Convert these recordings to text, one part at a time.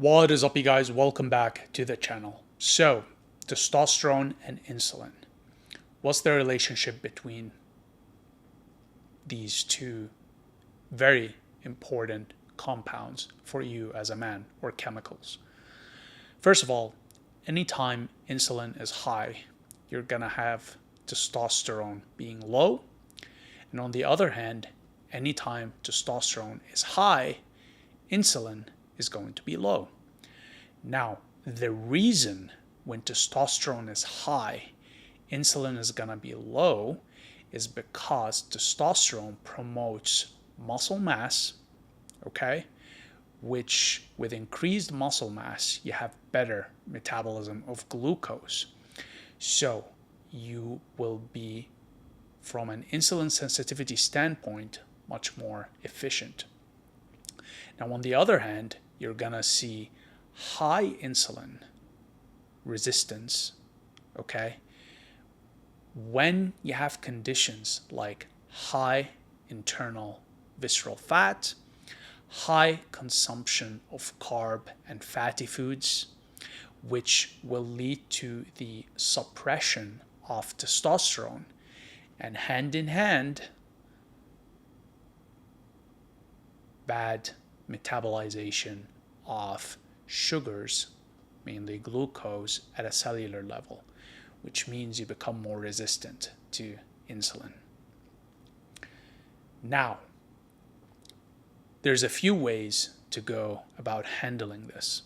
What is up, you guys? Welcome back to the channel. So, testosterone and insulin. What's the relationship between these two very important compounds for you as a man, or chemicals? First of all, anytime insulin is high, you're gonna have testosterone being low. And on the other hand, anytime testosterone is high, insulin is going to be low. Now, the reason when testosterone is high, insulin is going to be low is because testosterone promotes muscle mass, okay? Which, with increased muscle mass, you have better metabolism of glucose. So, you will be, from an insulin sensitivity standpoint, much more efficient. Now, on the other hand, you're going to see high insulin resistance, okay, when you have conditions like high internal visceral fat, high consumption of carb and fatty foods, which will lead to the suppression of testosterone, and hand in hand, bad metabolization of sugars, mainly glucose, at a cellular level, which means you become more resistant to insulin. Now, there's a few ways to go about handling this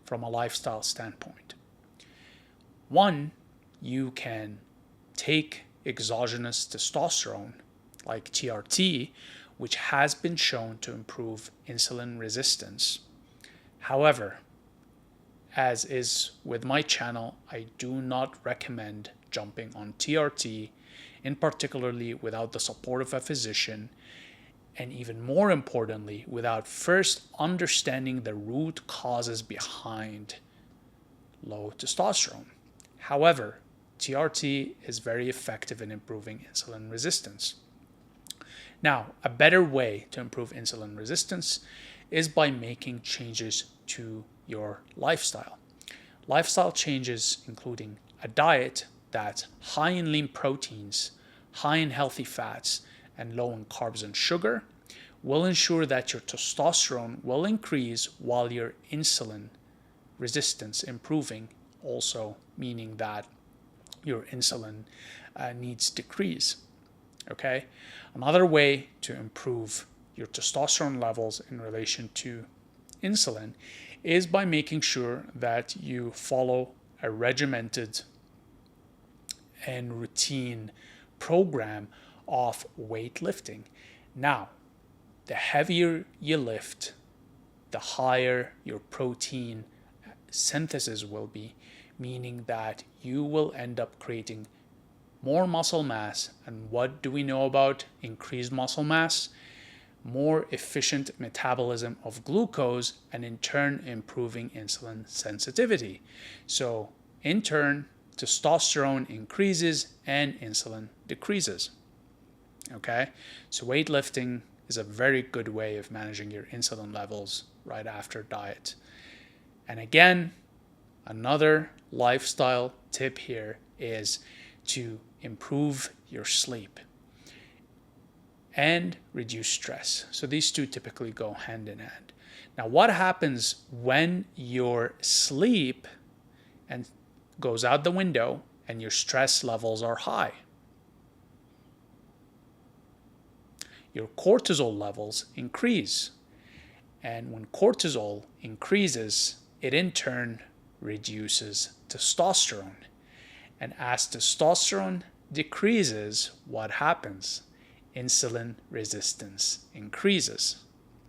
from a lifestyle standpoint. One, you can take exogenous testosterone like TRT, which has been shown to improve insulin resistance. However, as is with my channel, I do not recommend jumping on TRT, in particularly without the support of a physician, and even more importantly, without first understanding the root causes behind low testosterone. However, TRT is very effective in improving insulin resistance. Now, a better way to improve insulin resistance is by making changes to your lifestyle. Lifestyle changes including a diet that's high in lean proteins, high in healthy fats, and low in carbs and sugar will ensure that your testosterone will increase while your insulin resistance improving, also meaning that your insulin needs decrease. Okay? Another way to improve your testosterone levels in relation to insulin is by making sure that you follow a regimented and routine program of weightlifting. Now, the heavier you lift, the higher your protein synthesis will be, meaning that you will end up creating more muscle mass. And what do we know about increased muscle mass? More efficient metabolism of glucose, and in turn improving insulin sensitivity. So in turn, testosterone increases and insulin decreases. Okay, so weightlifting is a very good way of managing your insulin levels right after diet. And again, another lifestyle tip here is to improve your sleep and reduce stress. So these two typically go hand in hand. Now, what happens when your sleep and goes out the window and your stress levels are high? Your cortisol levels increase. And when cortisol increases, it in turn reduces testosterone. And as testosterone decreases, what happens? Insulin resistance increases.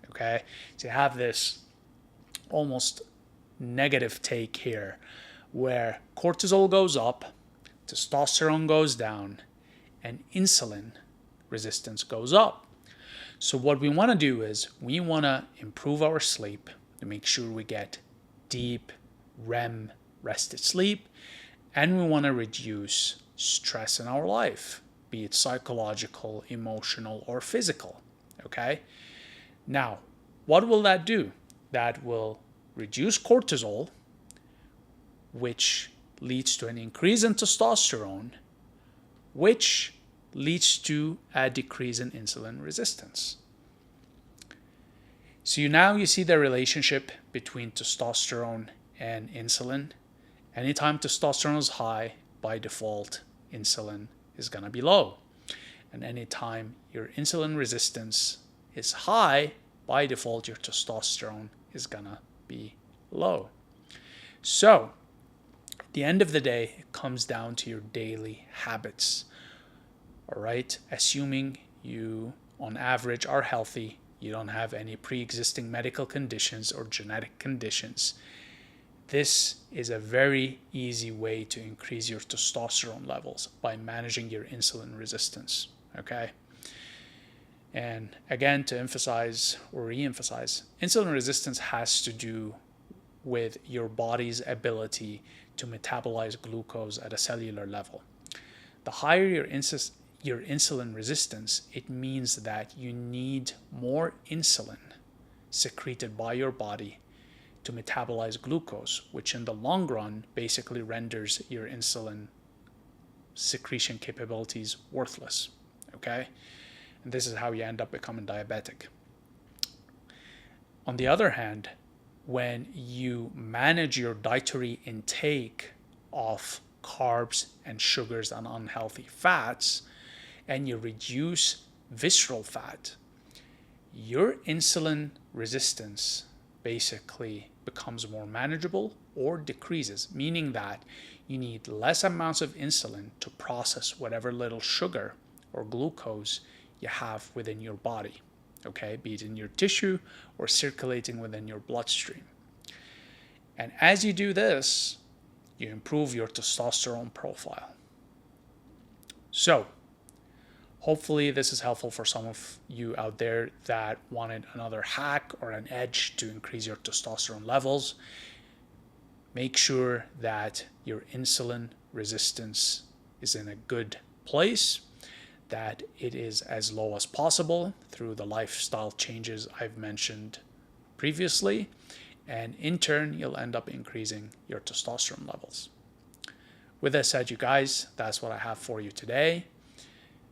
Okay? So you have this almost negative take here where cortisol goes up, testosterone goes down, and insulin resistance goes up. So what we want to do is we want to improve our sleep to make sure we get deep REM, rested sleep, and we want to reduce stress in our life, be it psychological, emotional, or physical. Okay? Now, what will that do? That will reduce cortisol, which leads to an increase in testosterone, which leads to a decrease in insulin resistance. So now you see the relationship between testosterone and insulin. Anytime testosterone is high, by default, insulin is going to be low. And anytime your insulin resistance is high, by default, your testosterone is going to be low. So, at the end of the day, it comes down to your daily habits. All right? Assuming you, on average, are healthy, you don't have any pre-existing medical conditions or genetic conditions, this is a very easy way to increase your testosterone levels by managing your insulin resistance. Okay? And again, to emphasize or re-emphasize, insulin resistance has to do with your body's ability to metabolize glucose at a cellular level. The higher your insulin resistance, it means that you need more insulin secreted by your body to metabolize glucose, which in the long run basically renders your insulin secretion capabilities worthless. Okay? And this is how you end up becoming diabetic. On the other hand, when you manage your dietary intake of carbs and sugars and unhealthy fats, and you reduce visceral fat, your insulin resistance basically becomes more manageable or decreases, meaning that you need less amounts of insulin to process whatever little sugar or glucose you have within your body, okay, be it in your tissue or circulating within your bloodstream. And as you do this, you improve your testosterone profile. So, hopefully this is helpful for some of you out there that wanted another hack or an edge to increase your testosterone levels. Make sure that your insulin resistance is in a good place, that it is as low as possible through the lifestyle changes I've mentioned previously, and in turn, you'll end up increasing your testosterone levels. With that said, you guys, that's what I have for you today.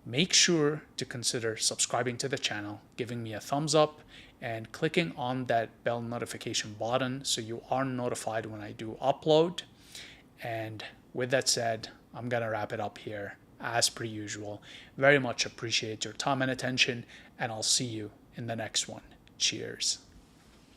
Make sure to consider subscribing to the channel, giving me a thumbs up, and clicking on that bell notification button so you are notified when I do upload. And with that said, I'm going to wrap it up here as per usual. Very much appreciate your time and attention, and I'll see you in the next one. Cheers.